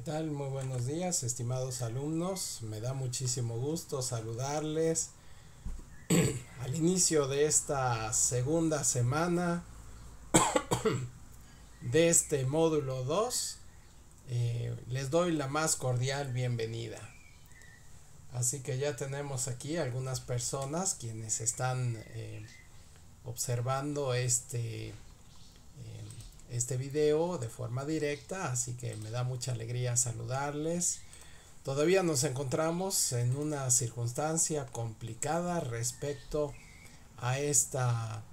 tal? Muy buenos días, estimados alumnos. Me da muchísimo gusto saludarles al inicio de esta segunda semana de este módulo 2. Les doy la más cordial bienvenida. Así que ya tenemos aquí algunas personas quienes están observando este video de forma directa, así que me da mucha alegría saludarles. Todavía nos encontramos en una circunstancia complicada respecto a esta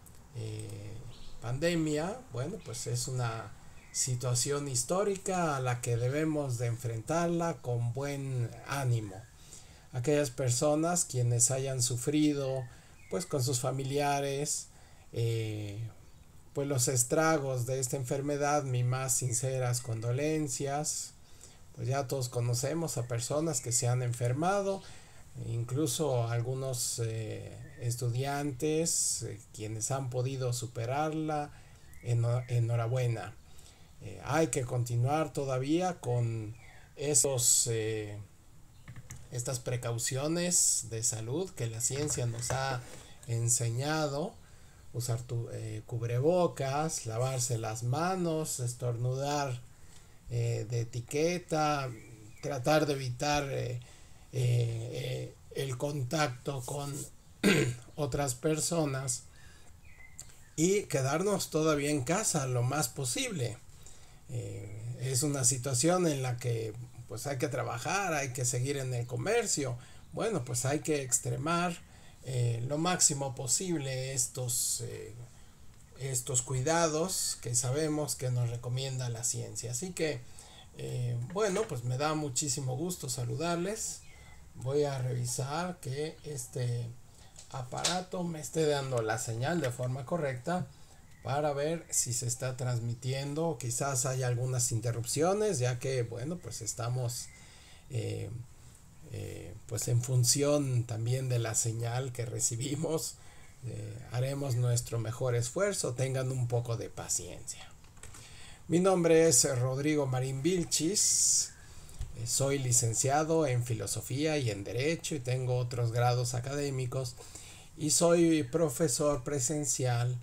pandemia. Bueno, pues es una situación histórica a la que debemos de enfrentarla con buen ánimo. Aquellas personas quienes hayan sufrido pues con sus familiares pues los estragos de esta enfermedad, mis más sinceras condolencias. Pues ya todos conocemos a personas que se han enfermado, incluso algunos estudiantes quienes han podido superarla. Enhorabuena. Hay que continuar todavía con estas precauciones de salud que la ciencia nos ha enseñado. Usar cubrebocas, lavarse las manos, estornudar de etiqueta, tratar de evitar el contacto con otras personas y quedarnos todavía en casa lo más posible. Es una situación en la que pues hay que trabajar, hay que seguir en el comercio. Bueno, pues hay que extremar lo máximo posible estos cuidados que sabemos que nos recomienda la ciencia. Así que bueno, pues me da muchísimo gusto saludarles. Voy a revisar que este aparato me esté dando la señal de forma correcta para ver si se está transmitiendo. Quizás haya algunas interrupciones, ya que bueno, pues estamos pues en función también de la señal que recibimos. Haremos nuestro mejor esfuerzo, tengan un poco de paciencia. Mi nombre es Rodrigo Marín Vilchis, soy licenciado en Filosofía y en Derecho y tengo otros grados académicos y soy profesor presencial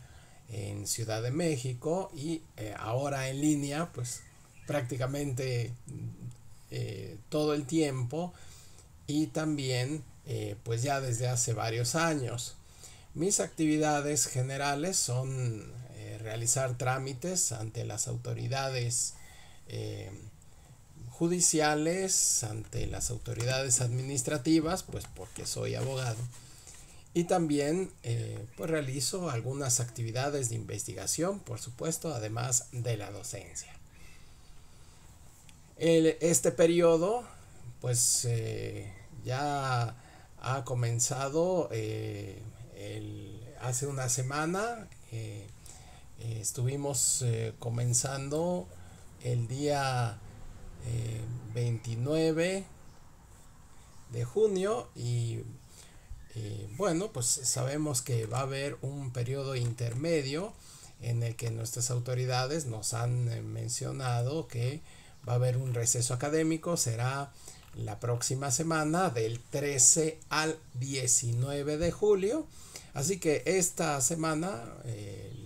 en Ciudad de México y ahora en línea pues prácticamente todo el tiempo y también pues ya desde hace varios años. Mis actividades generales son realizar trámites ante las autoridades judiciales, ante las autoridades administrativas, pues porque soy abogado. Y también pues realizo algunas actividades de investigación, por supuesto, además de la docencia. Este periodo pues ya ha comenzado hace una semana. Estuvimos comenzando el día 29 de junio y bueno, pues sabemos que va a haber un periodo intermedio en el que nuestras autoridades nos han mencionado que va a haber un receso académico. Será la próxima semana del 13 al 19 de julio. Así que esta semana,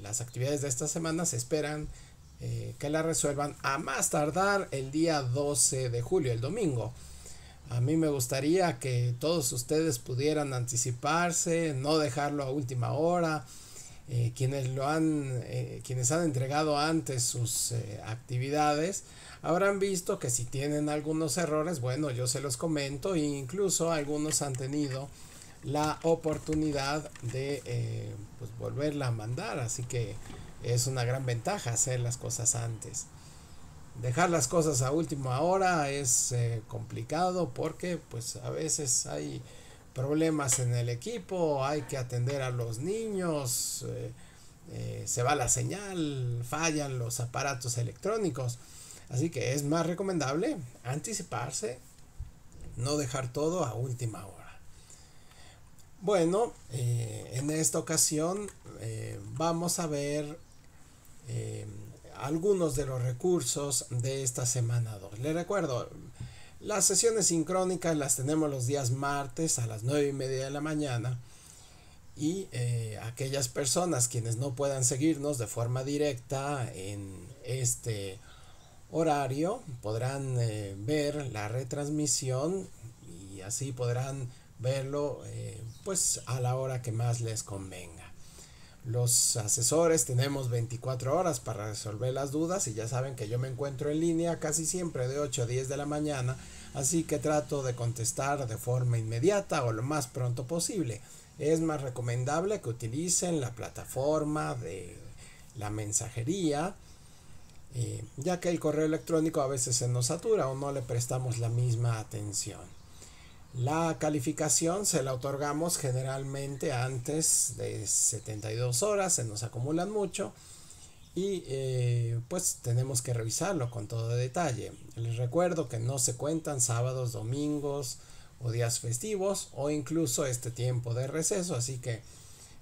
las actividades de esta semana se esperan que la resuelvan a más tardar el día 12 de julio, el domingo. A mí me gustaría que todos ustedes pudieran anticiparse, no dejarlo a última hora. Quienes han entregado antes sus actividades habrán visto que si tienen algunos errores, bueno, yo se los comento e incluso algunos han tenido la oportunidad de pues volverla a mandar, así que es una gran ventaja hacer las cosas antes. Dejar las cosas a última hora es complicado porque pues a veces hay problemas en el equipo, hay que atender a los niños, se va la señal, fallan los aparatos electrónicos, así que es más recomendable anticiparse, no dejar todo a última hora. Bueno, en esta ocasión vamos a ver algunos de los recursos de esta semana 2. Les recuerdo, las sesiones sincrónicas las tenemos los días martes a las 9:30 de la mañana. Y aquellas personas quienes no puedan seguirnos de forma directa en este horario podrán ver la retransmisión y así podrán verlo pues a la hora que más les convenga. Los asesores tenemos 24 horas para resolver las dudas y ya saben que yo me encuentro en línea casi siempre de 8 a 10 de la mañana, así que trato de contestar de forma inmediata o lo más pronto posible. Es más recomendable que utilicen la plataforma de la mensajería, ya que el correo electrónico a veces se nos satura o no le prestamos la misma atención. La calificación se la otorgamos generalmente antes de 72 horas, se nos acumulan mucho y pues tenemos que revisarlo con todo detalle. Les recuerdo que no se cuentan sábados, domingos o días festivos o incluso este tiempo de receso, así que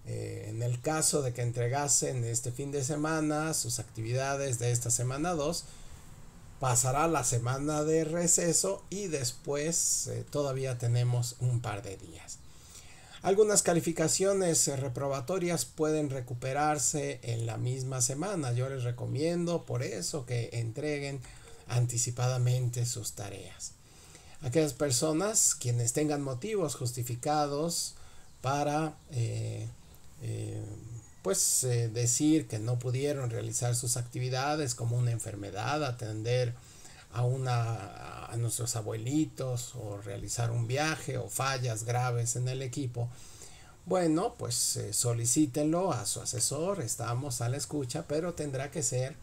en el caso de que entregasen este fin de semana sus actividades de esta semana 2, pasará la semana de receso y después todavía tenemos un par de días. Algunas calificaciones reprobatorias pueden recuperarse en la misma semana. Yo les recomiendo por eso que entreguen anticipadamente sus tareas. Aquellas personas quienes tengan motivos justificados para decir que no pudieron realizar sus actividades, como una enfermedad, atender a nuestros abuelitos o realizar un viaje o fallas graves en el equipo, bueno, pues solicítenlo a su asesor, estamos a la escucha, pero tendrá que ser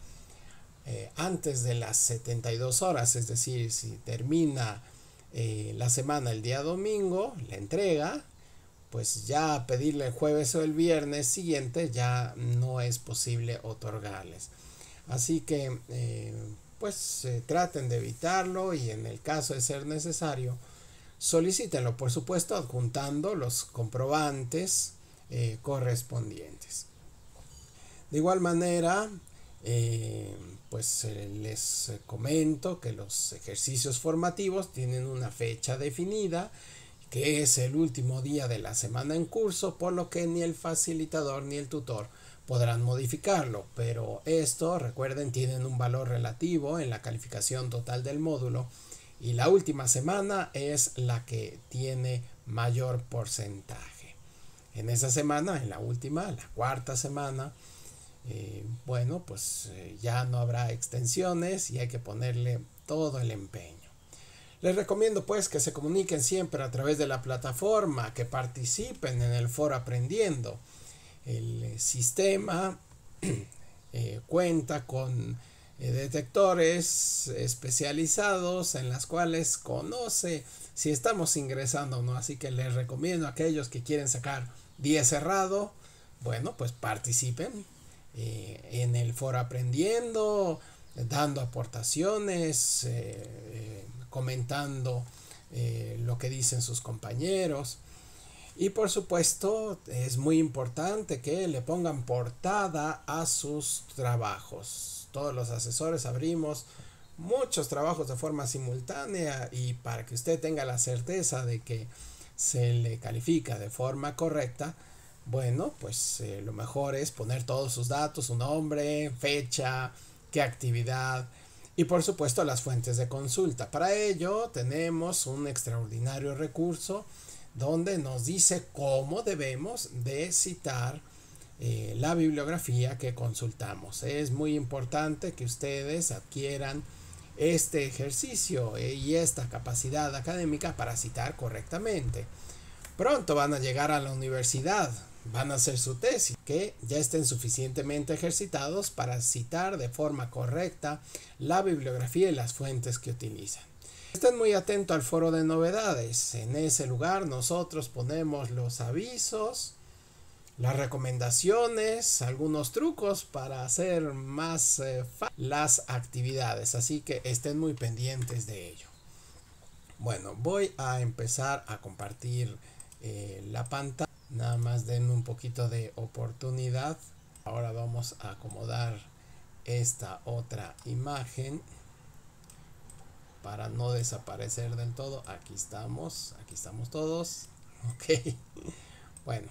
antes de las 72 horas, es decir, si termina la semana el día domingo, la entrega, pues ya pedirle el jueves o el viernes siguiente ya no es posible otorgarles. Así que traten de evitarlo y en el caso de ser necesario, solicítenlo, por supuesto, adjuntando los comprobantes correspondientes. De igual manera, les comento que los ejercicios formativos tienen una fecha definida, que es el último día de la semana en curso, por lo que ni el facilitador ni el tutor podrán modificarlo, pero esto, recuerden, tienen un valor relativo en la calificación total del módulo y la última semana es la que tiene mayor porcentaje. En esa semana, en la última, la cuarta semana, ya no habrá extensiones y hay que ponerle todo el empeño. Les recomiendo pues que se comuniquen siempre a través de la plataforma, que participen en el foro aprendiendo. El sistema cuenta con detectores especializados en las cuales conoce si estamos ingresando o no, así que les recomiendo a aquellos que quieren sacar 10 cerrado, bueno, pues participen en el foro aprendiendo, dando aportaciones, comentando lo que dicen sus compañeros. Y por supuesto es muy importante que le pongan portada a sus trabajos. Todos los asesores abrimos muchos trabajos de forma simultánea y para que usted tenga la certeza de que se le califica de forma correcta, bueno, pues lo mejor es poner todos sus datos, su nombre, fecha, qué actividad y por supuesto las fuentes de consulta. Para ello tenemos un extraordinario recurso donde nos dice cómo debemos de citar la bibliografía que consultamos. Es muy importante que ustedes adquieran este ejercicio y esta capacidad académica para citar correctamente. Pronto van a llegar a la universidad, van a hacer su tesis, que ya estén suficientemente ejercitados para citar de forma correcta la bibliografía y las fuentes que utilizan. Estén muy atentos al foro de novedades. En ese lugar nosotros ponemos los avisos, las recomendaciones, algunos trucos para hacer más las actividades. Así que estén muy pendientes de ello. Bueno, voy a empezar a compartir la pantalla. Nada más den un poquito de oportunidad. Ahora vamos a acomodar esta otra imagen para no desaparecer del todo. Aquí estamos todos. Ok, bueno,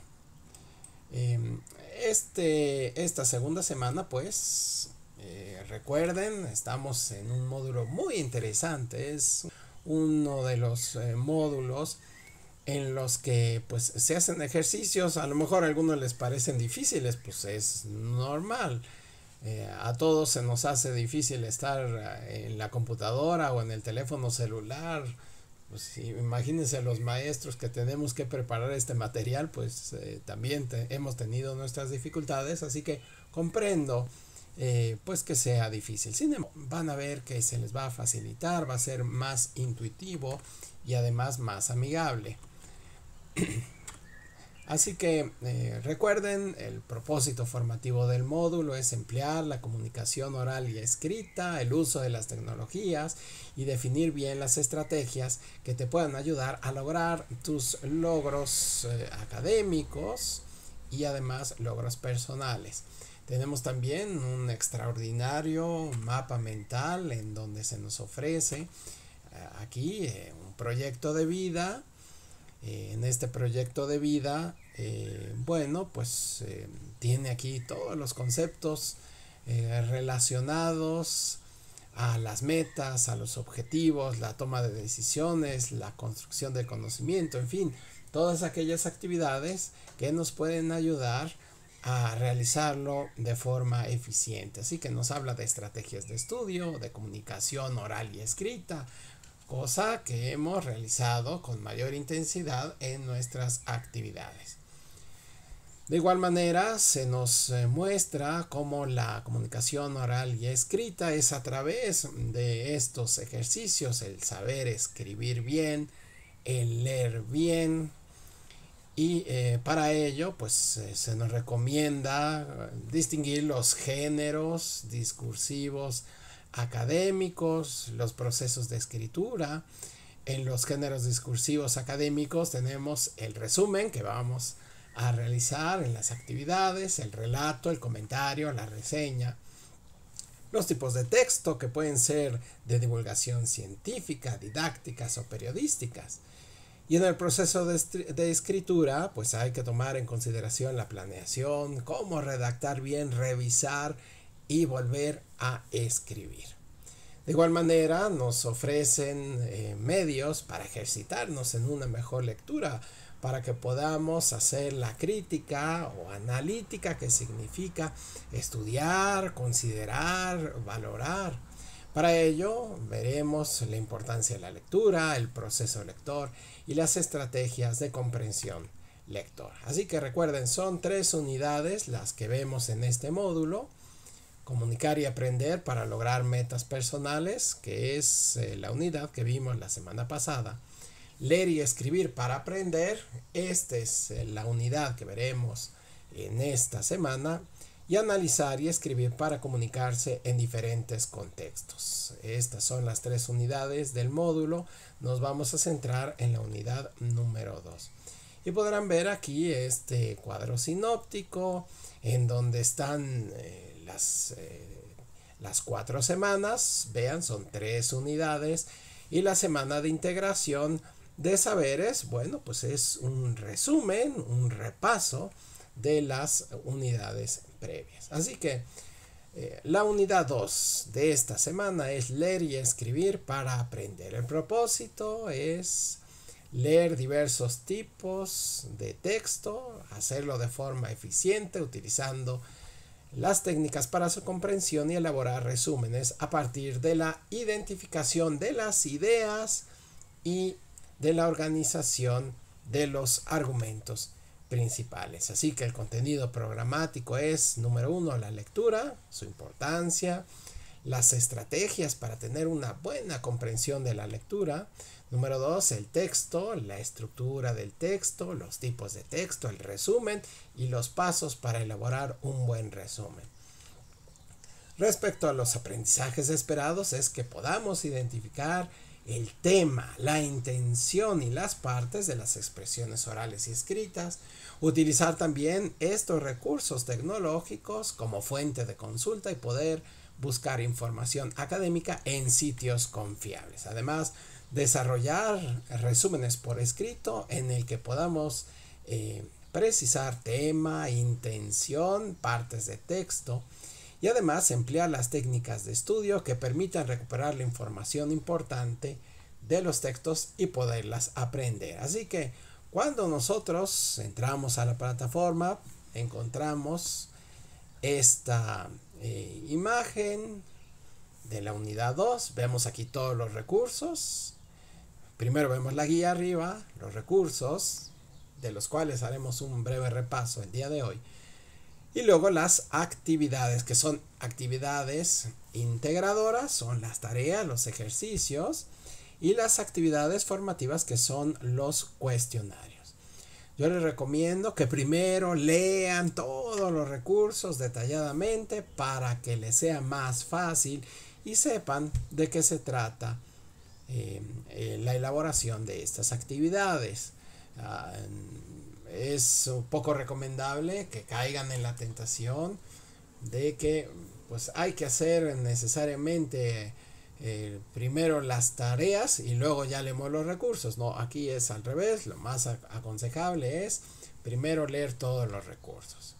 esta segunda semana, pues recuerden, estamos en un módulo muy interesante. Es uno de los módulos en los que pues se hacen ejercicios. A lo mejor a algunos les parecen difíciles, pues es normal. A todos se nos hace difícil estar en la computadora o en el teléfono celular. Pues imagínense los maestros que tenemos que preparar este material, pues también hemos tenido nuestras dificultades, así que comprendo pues que sea difícil. Sin embargo, van a ver que se les va a facilitar, va a ser más intuitivo y además más amigable. Así que recuerden, el propósito formativo del módulo es emplear la comunicación oral y escrita, el uso de las tecnologías y definir bien las estrategias que te puedan ayudar a lograr tus logros académicos y además logros personales. Tenemos también un extraordinario mapa mental en donde se nos ofrece aquí un proyecto de vida. En este proyecto de vida, bueno, pues tiene aquí todos los conceptos relacionados a las metas, a los objetivos, la toma de decisiones, la construcción del conocimiento, en fin, todas aquellas actividades que nos pueden ayudar a realizarlo de forma eficiente. Así que nos habla de estrategias de estudio, de comunicación oral y escrita, cosa que hemos realizado con mayor intensidad en nuestras actividades. De igual manera, se nos muestra cómo la comunicación oral y escrita es a través de estos ejercicios: el saber escribir bien, el leer bien, y para ello pues se nos recomienda distinguir los géneros discursivos académicos, los procesos de escritura. En los géneros discursivos académicos tenemos el resumen que vamos a realizar en las actividades, el relato, el comentario, la reseña, los tipos de texto que pueden ser de divulgación científica, didácticas o periodísticas. Y en el proceso de escritura, pues hay que tomar en consideración la planeación, cómo redactar bien, revisar y volver a escribir. De igual manera, nos ofrecen medios para ejercitarnos en una mejor lectura, para que podamos hacer la crítica o analítica, que significa estudiar, considerar, valorar. Para ello, veremos la importancia de la lectura, el proceso lector y las estrategias de comprensión lector. Así que recuerden, son 3 unidades las que vemos en este módulo. Comunicar y aprender para lograr metas personales, que es la unidad que vimos la semana pasada. Leer y escribir para aprender, esta es la unidad que veremos en esta semana. Y analizar y escribir para comunicarse en diferentes contextos. Estas son las 3 unidades del módulo. Nos vamos a centrar en la unidad número 2. Y podrán ver aquí este cuadro sinóptico en donde están las 4 semanas. Vean, son 3 unidades. Y la semana de integración de saberes, bueno, pues es un resumen, un repaso de las unidades previas. Así que la unidad 2 de esta semana es leer y escribir para aprender. El propósito es leer diversos tipos de texto, hacerlo de forma eficiente utilizando las técnicas para su comprensión y elaborar resúmenes a partir de la identificación de las ideas y de la organización de los argumentos principales. Así que el contenido programático es, número 1, la lectura, su importancia, las estrategias para tener una buena comprensión de la lectura. Número 2, el texto, la estructura del texto, los tipos de texto, el resumen y los pasos para elaborar un buen resumen. Respecto a los aprendizajes esperados, es que podamos identificar el tema, la intención y las partes de las expresiones orales y escritas, utilizar también estos recursos tecnológicos como fuente de consulta y poder buscar información académica en sitios confiables. Además, desarrollar resúmenes por escrito en el que podamos precisar tema, intención, partes de texto y además emplear las técnicas de estudio que permitan recuperar la información importante de los textos y poderlas aprender. Así que cuando nosotros entramos a la plataforma, encontramos esta imagen de la unidad 2. Vemos aquí todos los recursos. Primero vemos la guía arriba, los recursos, de los cuales haremos un breve repaso el día de hoy. Y luego las actividades, que son actividades integradoras, son las tareas, los ejercicios, y las actividades formativas, que son los cuestionarios. Yo les recomiendo que primero lean todos los recursos detalladamente para que les sea más fácil y sepan de qué se trata la elaboración de estas actividades. Es un poco recomendable que caigan en la tentación de que pues hay que hacer necesariamente primero las tareas y luego ya leemos los recursos. No, aquí es al revés. Lo más aconsejable es primero leer todos los recursos.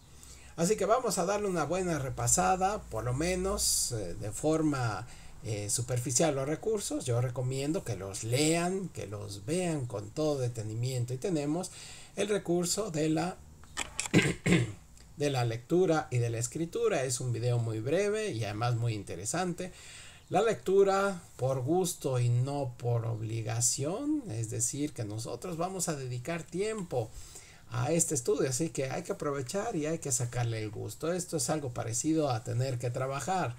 Así que vamos a darle una buena repasada, por lo menos de forma superficial, los recursos. Yo recomiendo que los lean, que los vean con todo detenimiento. Y tenemos el recurso de la de la lectura y de la escritura. Es un video muy breve y además muy interesante. La lectura por gusto y no por obligación, es decir, que nosotros vamos a dedicar tiempo a este estudio, así que hay que aprovechar y hay que sacarle el gusto. Esto es algo parecido a tener que trabajar.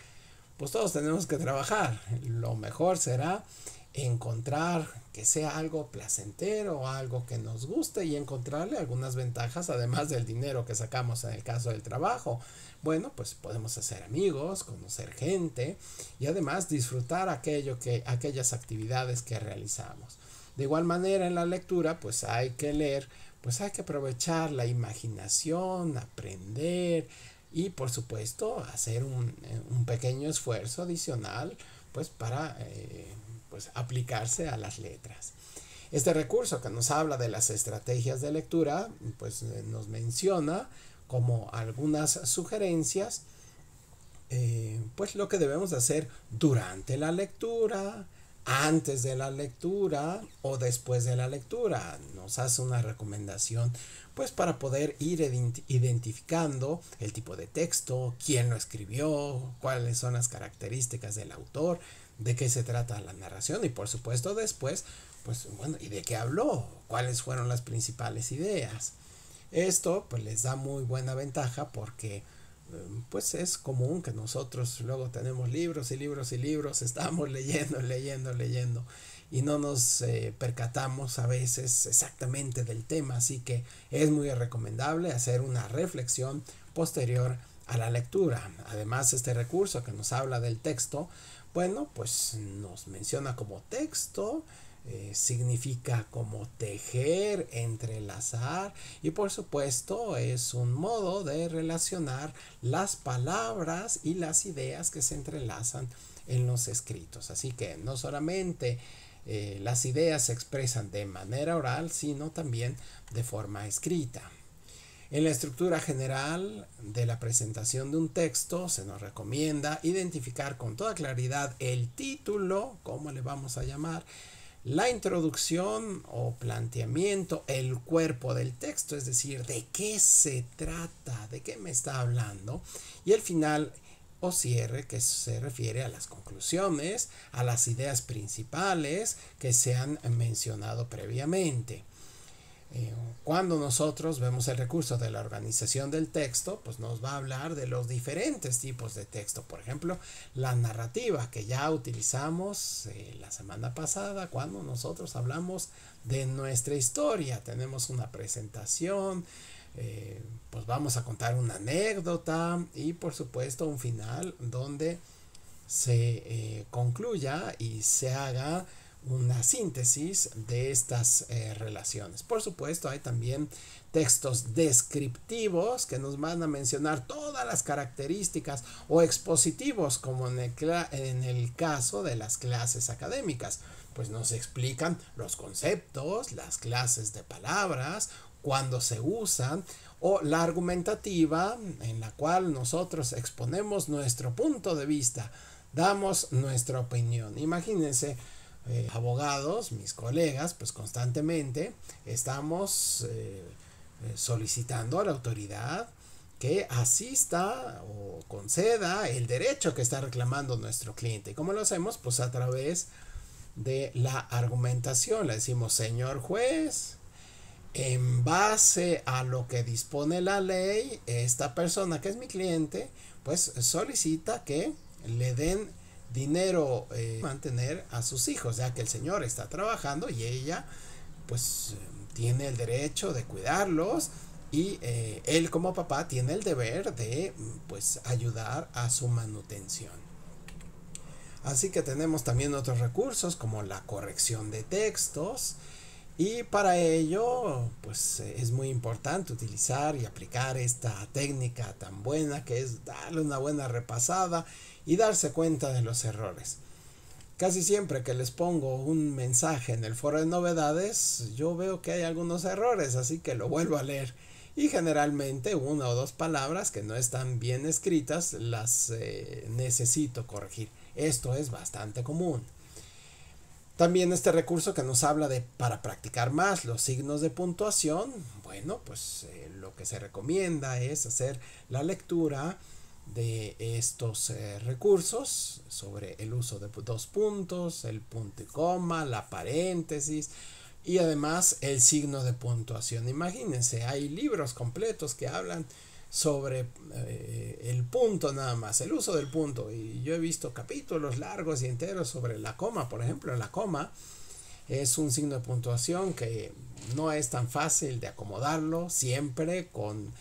Pues todos tenemos que trabajar. Lo mejor será encontrar que sea algo placentero, algo que nos guste y encontrarle algunas ventajas además del dinero que sacamos en el caso del trabajo. Bueno, pues podemos hacer amigos, conocer gente y además disfrutar aquellas actividades que realizamos. De igual manera en la lectura pues hay que leer, pues hay que aprovechar la imaginación, aprender y por supuesto hacer un pequeño esfuerzo adicional pues para pues aplicarse a las letras. Este recurso que nos habla de las estrategias de lectura pues nos menciona como algunas sugerencias pues lo que debemos de hacer durante la lectura, antes de la lectura o después de la lectura. Nos hace una recomendación pues para poder ir identificando el tipo de texto, quién lo escribió, cuáles son las características del autor, de qué se trata la narración y por supuesto después pues bueno, y de qué habló, cuáles fueron las principales ideas. Esto pues les da muy buena ventaja porque pues es común que nosotros luego tenemos libros y libros y libros, estamos leyendo y no nos percatamos a veces exactamente del tema, así que es muy recomendable hacer una reflexión posterior a la lectura. Además este recurso que nos habla del texto, bueno, pues nos menciona como texto, significa como tejer, entrelazar y por supuesto es un modo de relacionar las palabras y las ideas que se entrelazan en los escritos. Así que no solamente las ideas se expresan de manera oral, sino también de forma escrita. En la estructura general de la presentación de un texto se nos recomienda identificar con toda claridad el título, cómo le vamos a llamar, la introducción o planteamiento, el cuerpo del texto, es decir, de qué se trata, de qué me está hablando, y el final o cierre que se refiere a las conclusiones, a las ideas principales que se han mencionado previamente. Cuando nosotros vemos el recurso de la organización del texto, pues nos va a hablar de los diferentes tipos de texto. Por ejemplo, la narrativa que ya utilizamos la semana pasada cuando nosotros hablamos de nuestra historia. Tenemos una presentación, pues vamos a contar una anécdota y por supuesto un final donde se concluya y se haga una síntesis de estas relaciones. Por supuesto, hay también textos descriptivos que nos van a mencionar todas las características, o expositivos, como en el caso de las clases académicas, pues nos explican los conceptos, las clases de palabras, cuándo se usan, o la argumentativa, en la cual nosotros exponemos nuestro punto de vista, damos nuestra opinión. Imagínense, abogados, mis colegas, pues constantemente estamos solicitando a la autoridad que asista o conceda el derecho que está reclamando nuestro cliente. ¿Y cómo lo hacemos? Pues a través de la argumentación. Le decimos: señor juez, en base a lo que dispone la ley, esta persona que es mi cliente, pues solicita que le den dinero mantener a sus hijos, ya que el señor está trabajando y ella pues tiene el derecho de cuidarlos, y él como papá tiene el deber de pues ayudar a su manutención. Así que tenemos también otros recursos como la corrección de textos, y para ello pues es muy importante utilizar y aplicar esta técnica tan buena que es darle una buena repasada y darse cuenta de los errores. Casi siempre que les pongo un mensaje en el foro de novedades, yo veo que hay algunos errores, así que lo vuelvo a leer. Y generalmente una o dos palabras que no están bien escritas las necesito corregir. Esto es bastante común. También este recurso que nos habla de para practicar más los signos de puntuación. Bueno, pues lo que se recomienda es hacer la lectura de estos recursos sobre el uso de dos puntos, el punto y coma, la paréntesis y además el signo de puntuación. Imagínense, hay libros completos que hablan sobre el punto nada más, el uso del punto, y yo he visto capítulos largos y enteros sobre la coma. Por ejemplo, la coma es un signo de puntuación que no es tan fácil de acomodarlo siempre con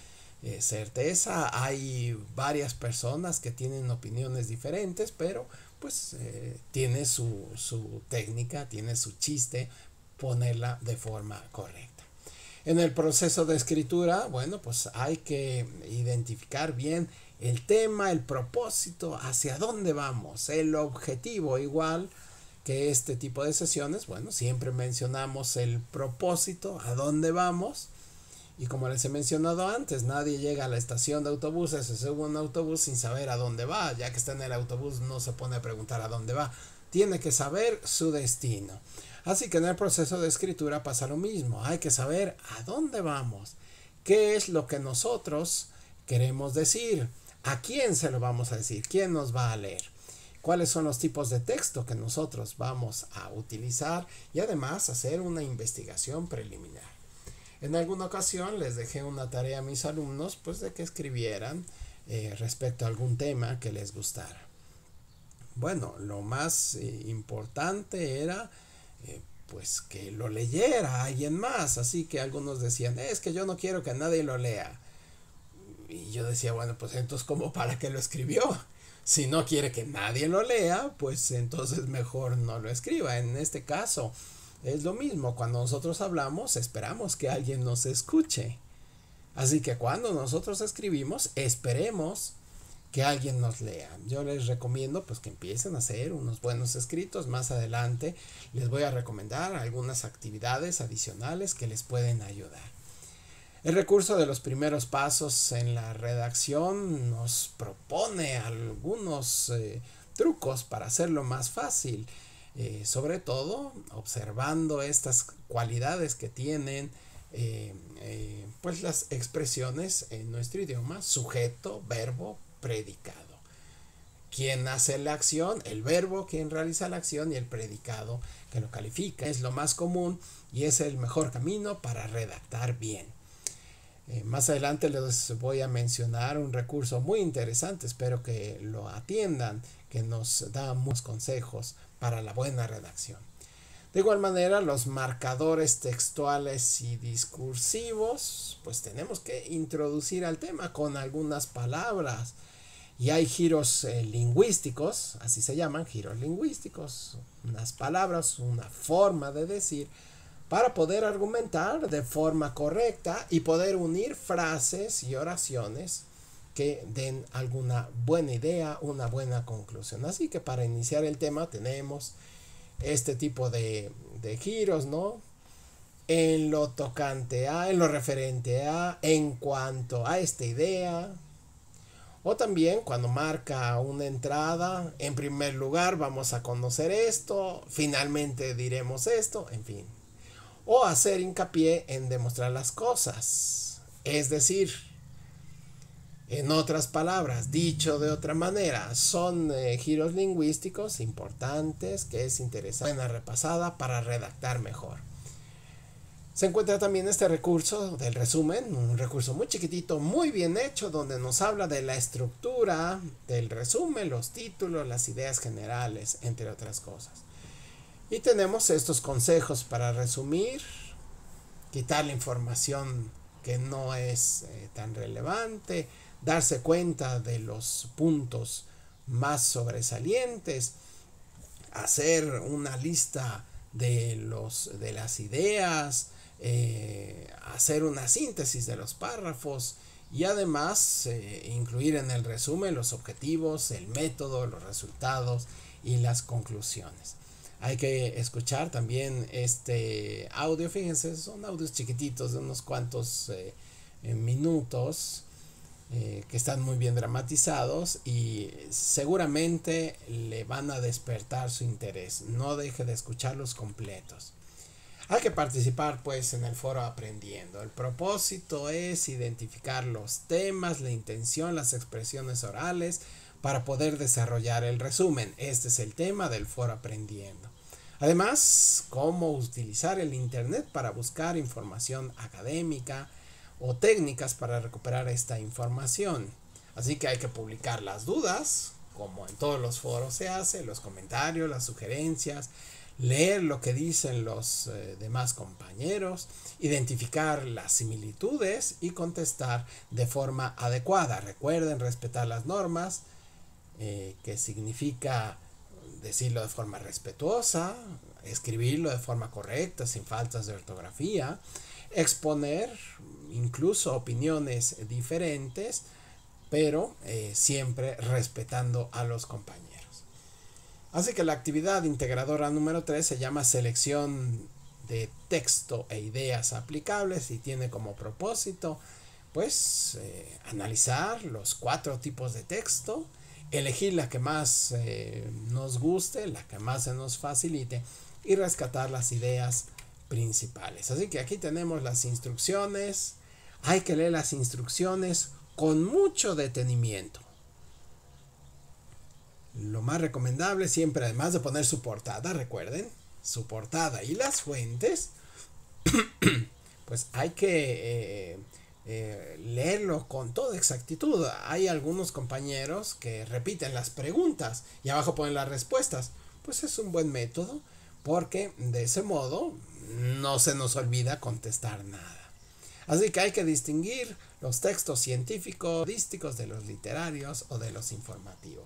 certeza. Hay varias personas que tienen opiniones diferentes, pero pues tiene su técnica, tiene su chiste ponerla de forma correcta. En el proceso de escritura, bueno, pues hay que identificar bien el tema, el propósito, hacia dónde vamos, el objetivo. Igual que este tipo de sesiones, bueno, siempre mencionamos el propósito, a dónde vamos. Y como les he mencionado antes, nadie llega a la estación de autobuses, se sube a un autobús sin saber a dónde va. Ya que está en el autobús, no se pone a preguntar a dónde va. Tiene que saber su destino. Así que en el proceso de escritura pasa lo mismo. Hay que saber a dónde vamos, qué es lo que nosotros queremos decir, a quién se lo vamos a decir, quién nos va a leer, cuáles son los tipos de texto que nosotros vamos a utilizar, y además hacer una investigación preliminar. En alguna ocasión les dejé una tarea a mis alumnos pues de que escribieran respecto a algún tema que les gustara. Bueno, lo más importante era pues que lo leyera alguien más, así que algunos decían: es que yo no quiero que nadie lo lea. Y yo decía: bueno, pues entonces ¿cómo para qué lo escribió? Si no quiere que nadie lo lea, pues entonces mejor no lo escriba. En este caso es lo mismo, cuando nosotros hablamos esperamos que alguien nos escuche, así que cuando nosotros escribimos esperemos que alguien nos lea. Yo les recomiendo pues que empiecen a hacer unos buenos escritos. Más adelante les voy a recomendar algunas actividades adicionales que les pueden ayudar. El recurso de los primeros pasos en la redacción nos propone algunos trucos para hacerlo más fácil, sobre todo observando estas cualidades que tienen pues las expresiones en nuestro idioma: sujeto, verbo, predicado. ¿Quién hace la acción? El verbo, quien realiza la acción, y el predicado que lo califica. Es lo más común y es el mejor camino para redactar bien. Más adelante les voy a mencionar un recurso muy interesante, espero que lo atiendan, que nos da muchos consejos para la buena redacción. De igual manera, los marcadores textuales y discursivos, pues tenemos que introducir al tema con algunas palabras. Y hay giros lingüísticos, así se llaman, giros lingüísticos, unas palabras, una forma de decir, para poder argumentar de forma correcta y poder unir frases y oraciones que den alguna buena idea, una buena conclusión. Así que para iniciar el tema tenemos este tipo de giros, ¿no? En lo tocante a, en lo referente a, en cuanto a esta idea. O también cuando marca una entrada, en primer lugar vamos a conocer esto, finalmente diremos esto, en fin. O hacer hincapié en demostrar las cosas. Es decir, en otras palabras, dicho de otra manera, son giros lingüísticos importantes que es interesante una repasada para redactar mejor. Se encuentra también este recurso del resumen, un recurso muy chiquitito, muy bien hecho, donde nos habla de la estructura del resumen, los títulos, las ideas generales, entre otras cosas. Y tenemos estos consejos para resumir, quitar la información que no es tan relevante, darse cuenta de los puntos más sobresalientes, hacer una lista de las ideas, hacer una síntesis de los párrafos y además incluir en el resumen los objetivos, el método, los resultados y las conclusiones. Hay que escuchar también este audio, fíjense, son audios chiquititos de unos cuantos minutos que están muy bien dramatizados y seguramente le van a despertar su interés. No deje de escucharlos completos. Hay que participar pues en el foro aprendiendo. El propósito es identificar los temas, la intención, las expresiones orales para poder desarrollar el resumen. Este es el tema del foro aprendiendo. Además, cómo utilizar el internet para buscar información académica o técnicas para recuperar esta información. Así que hay que publicar las dudas, como en todos los foros se hace, los comentarios, las sugerencias, leer lo que dicen los demás compañeros, identificar las similitudes y contestar de forma adecuada. Recuerden respetar las normas, que significa decirlo de forma respetuosa, escribirlo de forma correcta, sin faltas de ortografía, exponer incluso opiniones diferentes, pero siempre respetando a los compañeros. Así que la actividad integradora número 3 se llama selección de texto e ideas aplicables y tiene como propósito pues analizar los 4 tipos de texto, elegir la que más nos guste, la que más se nos facilite y rescatar las ideas principales. Así que aquí tenemos las instrucciones. Hay que leer las instrucciones con mucho detenimiento. Lo más recomendable siempre, además de poner su portada, recuerden, su portada y las fuentes, pues hay que leerlo con toda exactitud. Hay algunos compañeros que repiten las preguntas y abajo ponen las respuestas. Pues es un buen método porque de ese modo no se nos olvida contestar nada. Así que hay que distinguir los textos científicos, estadísticos de los literarios o de los informativos.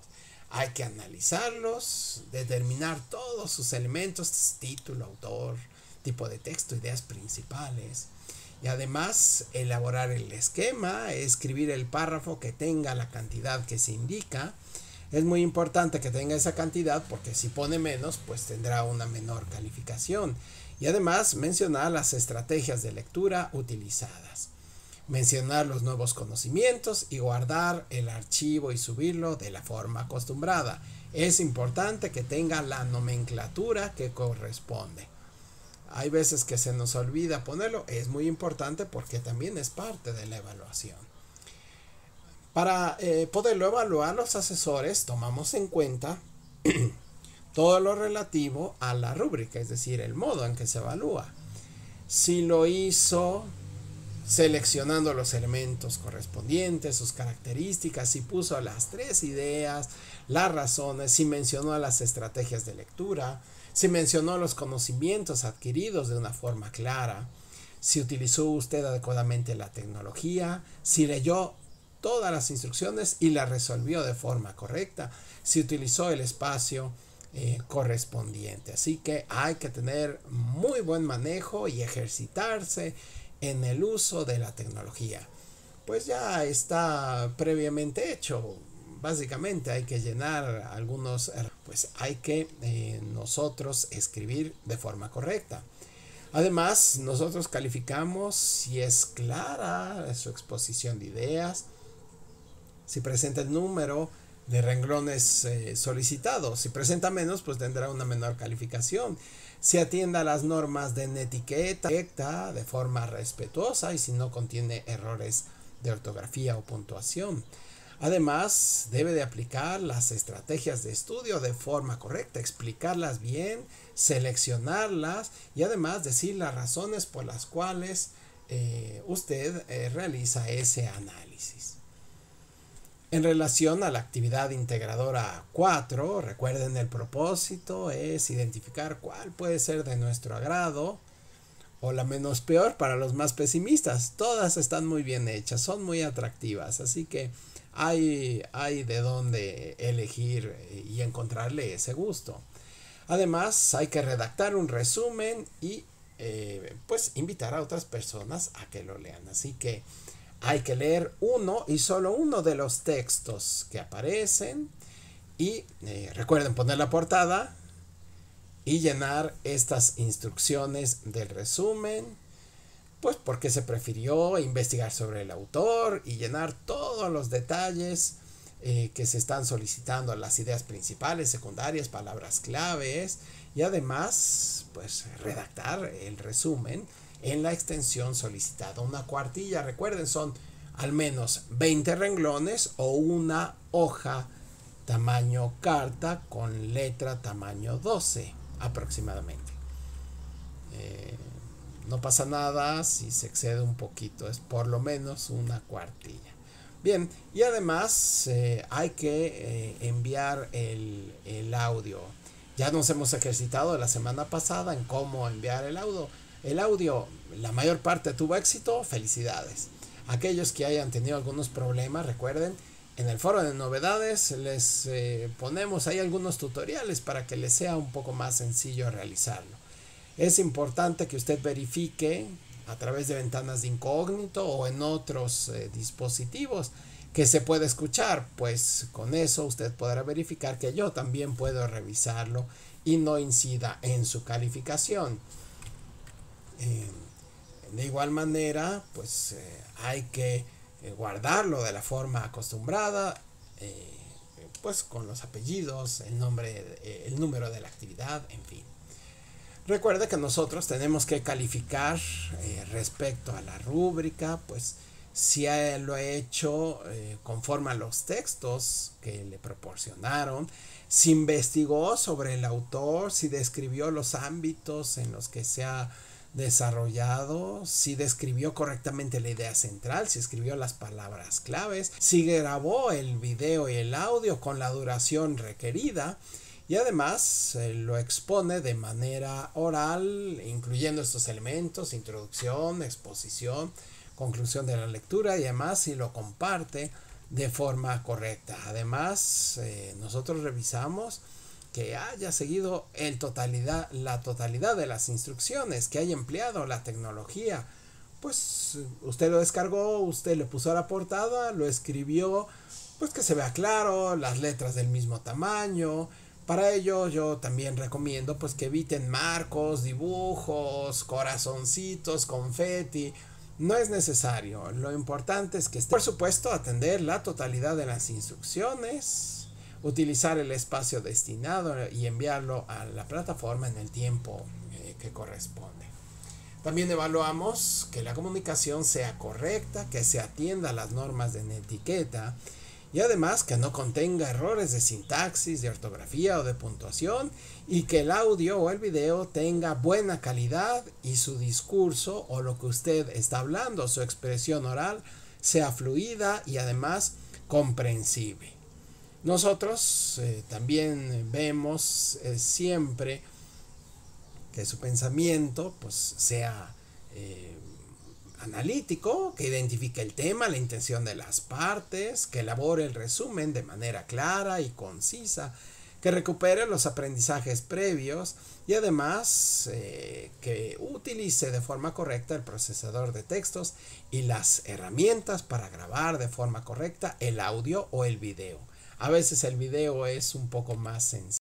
Hay que analizarlos, determinar todos sus elementos, título, autor, tipo de texto, ideas principales. Y además elaborar el esquema, escribir el párrafo que tenga la cantidad que se indica. Es muy importante que tenga esa cantidad porque si pone menos, pues tendrá una menor calificación. Y además mencionar las estrategias de lectura utilizadas. Mencionar los nuevos conocimientos y guardar el archivo y subirlo de la forma acostumbrada. Es importante que tenga la nomenclatura que corresponde. Hay veces que se nos olvida ponerlo, es muy importante porque también es parte de la evaluación. Para poderlo evaluar, los asesores tomamos en cuenta todo lo relativo a la rúbrica, es decir, el modo en que se evalúa. Si lo hizo seleccionando los elementos correspondientes, sus características, si puso las 3 ideas, las razones, si mencionó las estrategias de lectura, si mencionó los conocimientos adquiridos de una forma clara, si utilizó usted adecuadamente la tecnología, si leyó todas las instrucciones y las resolvió de forma correcta si utilizó el espacio correspondiente. Así que hay que tener muy buen manejo y ejercitarse en el uso de la tecnología. Pues ya está previamente hecho. Básicamente hay que llenar algunos, pues hay que nosotros escribir de forma correcta. Además, nosotros calificamos si es clara su exposición de ideas, si presenta el número de renglones solicitados. Si presenta menos, pues tendrá una menor calificación. Si atiende a las normas de etiqueta de forma respetuosa y si no contiene errores de ortografía o puntuación. Además, debe de aplicar las estrategias de estudio de forma correcta, explicarlas bien, seleccionarlas y además decir las razones por las cuales usted realiza ese análisis. En relación a la actividad integradora 4, recuerden el propósito es identificar cuál puede ser de nuestro agrado o la menos peor para los más pesimistas. Todas están muy bien hechas, son muy atractivas, así que hay de dónde elegir y encontrarle ese gusto. Además, hay que redactar un resumen y pues invitar a otras personas a que lo lean. Así que hay que leer uno y solo uno de los textos que aparecen y recuerden poner la portada y llenar estas instrucciones del resumen, pues porque se prefirió investigar sobre el autor y llenar todos los detalles que se están solicitando, las ideas principales, secundarias, palabras claves y además pues redactar el resumen en la extensión solicitada. Una cuartilla, recuerden, son al menos 20 renglones o una hoja tamaño carta con letra tamaño 12 aproximadamente. No pasa nada si se excede un poquito, es por lo menos una cuartilla. Bien, y además hay que enviar el audio. Ya nos hemos ejercitado la semana pasada en cómo enviar el audio. El audio, la mayor parte tuvo éxito, felicidades. Aquellos que hayan tenido algunos problemas, recuerden, en el foro de novedades les ponemos ahí algunos tutoriales para que les sea un poco más sencillo realizarlo. Es importante que usted verifique a través de ventanas de incógnito o en otros dispositivos que se puede escuchar, pues con eso usted podrá verificar que yo también puedo revisarlo y no incida en su calificación. De igual manera, pues hay que guardarlo de la forma acostumbrada, pues con los apellidos, el nombre, el número de la actividad, en fin. Recuerde que nosotros tenemos que calificar respecto a la rúbrica, pues si lo ha hecho conforme a los textos que le proporcionaron, si investigó sobre el autor, si describió los ámbitos en los que se ha desarrollado, si describió correctamente la idea central, si escribió las palabras claves, si grabó el video y el audio con la duración requerida y además lo expone de manera oral, incluyendo estos elementos: introducción, exposición, conclusión de la lectura y además si lo comparte de forma correcta. Además, nosotros revisamos que haya seguido la totalidad de las instrucciones, que haya empleado la tecnología. Pues usted lo descargó, usted le puso a la portada, lo escribió, pues que se vea claro, las letras del mismo tamaño. Para ello yo también recomiendo pues que eviten marcos, dibujos, corazoncitos, confeti. No es necesario. Lo importante es que esté, por supuesto, atender la totalidad de las instrucciones, utilizar el espacio destinado y enviarlo a la plataforma en el tiempo que corresponde. También evaluamos que la comunicación sea correcta, que se atienda a las normas de etiqueta y además que no contenga errores de sintaxis, de ortografía o de puntuación y que el audio o el video tenga buena calidad y su discurso o lo que usted está hablando, su expresión oral, sea fluida y además comprensible. Nosotros también vemos siempre que su pensamiento pues sea analítico, que identifique el tema, la intención de las partes, que elabore el resumen de manera clara y concisa, que recupere los aprendizajes previos y además que utilice de forma correcta el procesador de textos y las herramientas para grabar de forma correcta el audio o el video. A veces el video es un poco más sencillo